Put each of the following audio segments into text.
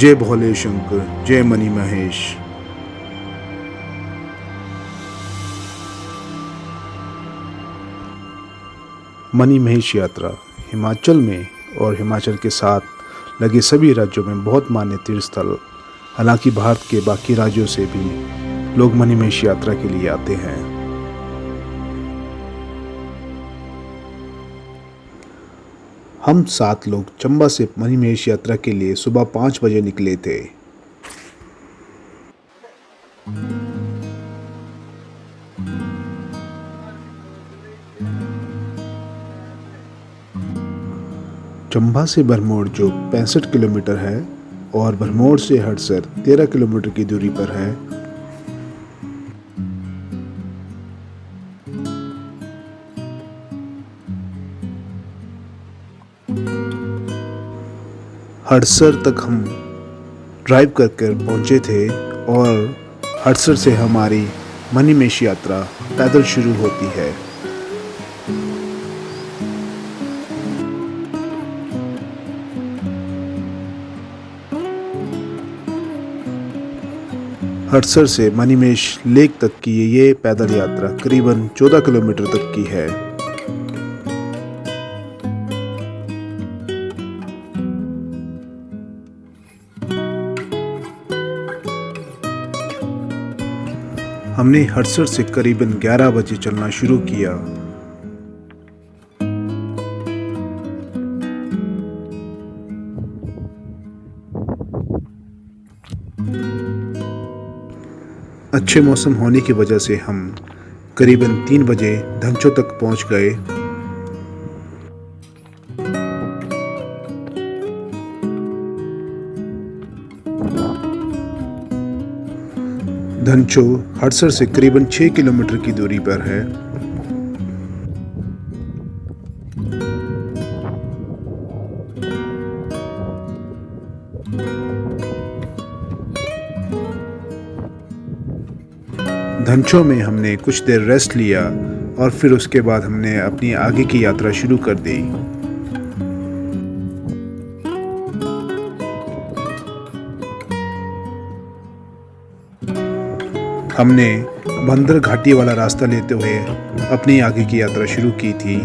जय भोले शंकर, जय मणि महेश। मणि महेश यात्रा हिमाचल में और हिमाचल के साथ लगे सभी राज्यों में बहुत मान्य तीर्थ स्थल। हालांकि भारत के बाकी राज्यों से भी लोग मणि महेश यात्रा के लिए आते हैं। हम 7 लोग चंबा से मणि महेश यात्रा के लिए सुबह 5 बजे निकले थे। चंबा से भरमौर जो 65 किलोमीटर है और भरमौर से हड़सर 13 किलोमीटर की दूरी पर है। हड़सर तक हम ड्राइव कर पहुंचे थे और हड़सर से हमारी मणि महेश यात्रा पैदल शुरू होती है। हड़सर से मणि महेश लेक तक की ये पैदल यात्रा करीबन 14 किलोमीटर तक की है। हमने हड़सर से करीबन 11 बजे चलना शुरू किया। अच्छे मौसम होने की वजह से हम करीबन 3 बजे धंचो तक पहुंच गए। धंचो हड़सर से करीबन 6 किलोमीटर की दूरी पर है। धंचो में हमने कुछ देर रेस्ट लिया और फिर उसके बाद हमने अपनी आगे की यात्रा शुरू कर दी। हमने बंदर घाटी वाला रास्ता लेते हुए अपनी आगे की यात्रा शुरू की थी।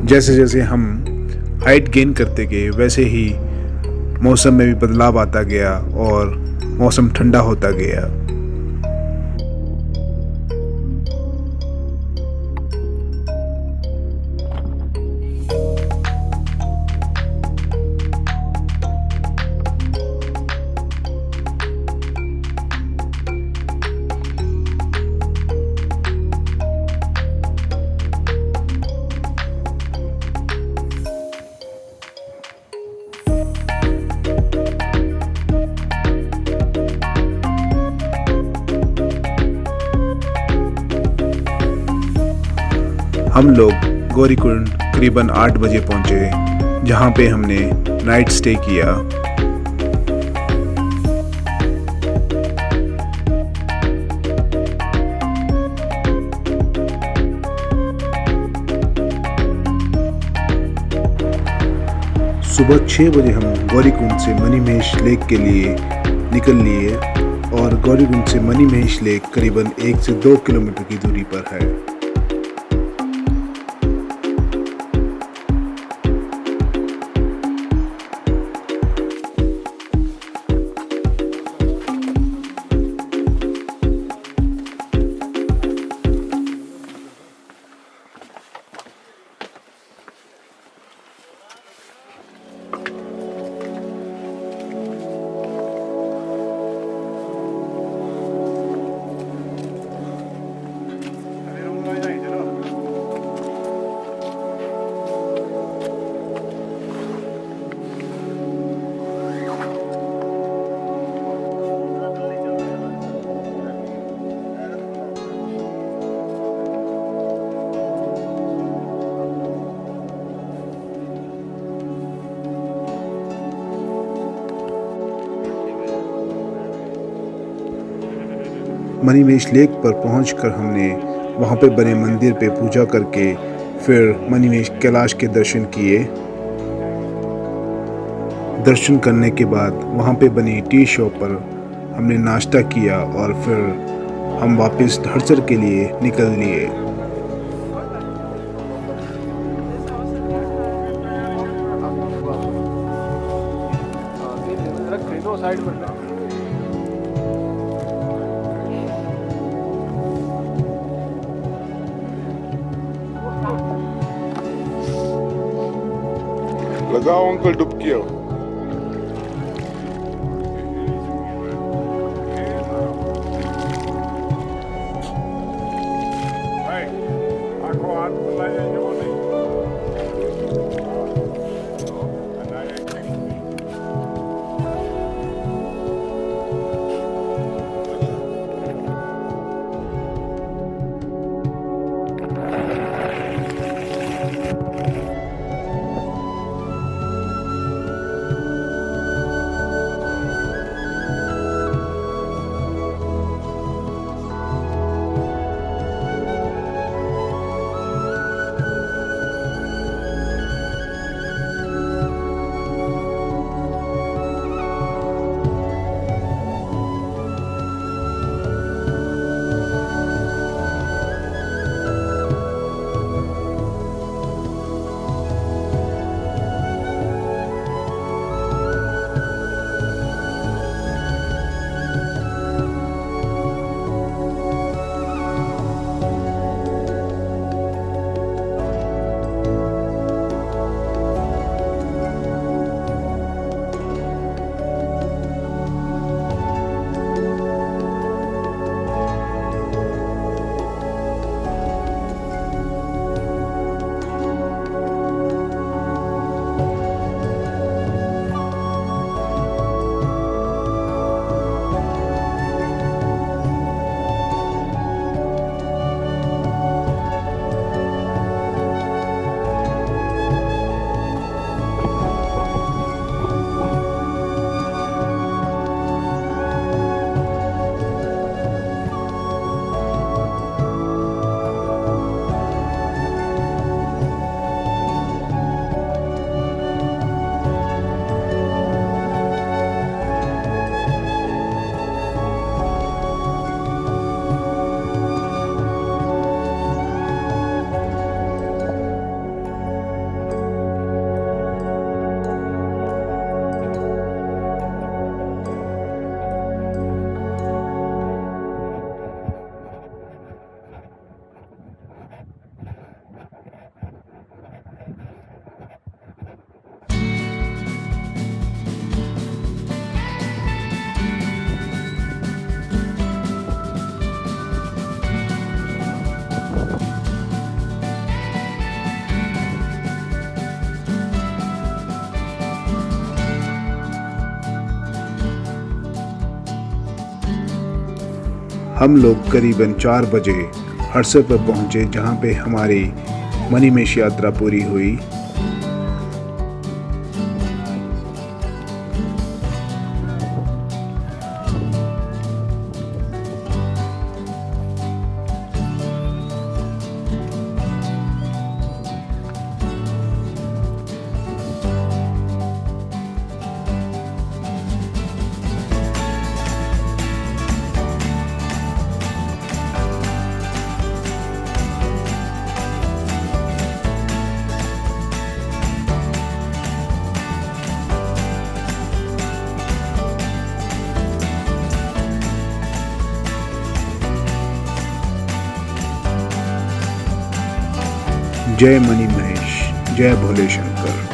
जैसे जैसे हम हाइट गेन करते गए वैसे ही मौसम में भी बदलाव आता गया और मौसम ठंडा होता गया। हम लोग गौरीकुंड करीबन 8 बजे पहुंचे, जहां पे हमने नाइट स्टे किया। सुबह 6 बजे हम गौरीकुंड से मणिमहेश लेक के लिए निकल लिए और गौरीकुंड से मणिमहेश लेक करीबन 1 से 2 किलोमीटर की दूरी पर है। मणिमहेश लेक पर पहुंचकर हमने वहां पे बने मंदिर पे पूजा करके फिर मणिमहेश कैलाश के दर्शन किए। दर्शन करने के बाद वहां पे बनी टी शॉप पर हमने नाश्ता किया और फिर हम वापस हड़सर के लिए निकल लिए। लगाओ अंकल डुबकी हो। हम लोग करीबन 4 बजे हड़सर पर पहुंचे, जहां पे हमारी मणिमहेश यात्रा पूरी हुई। जय मणिमहेश, जय भोले शंकर।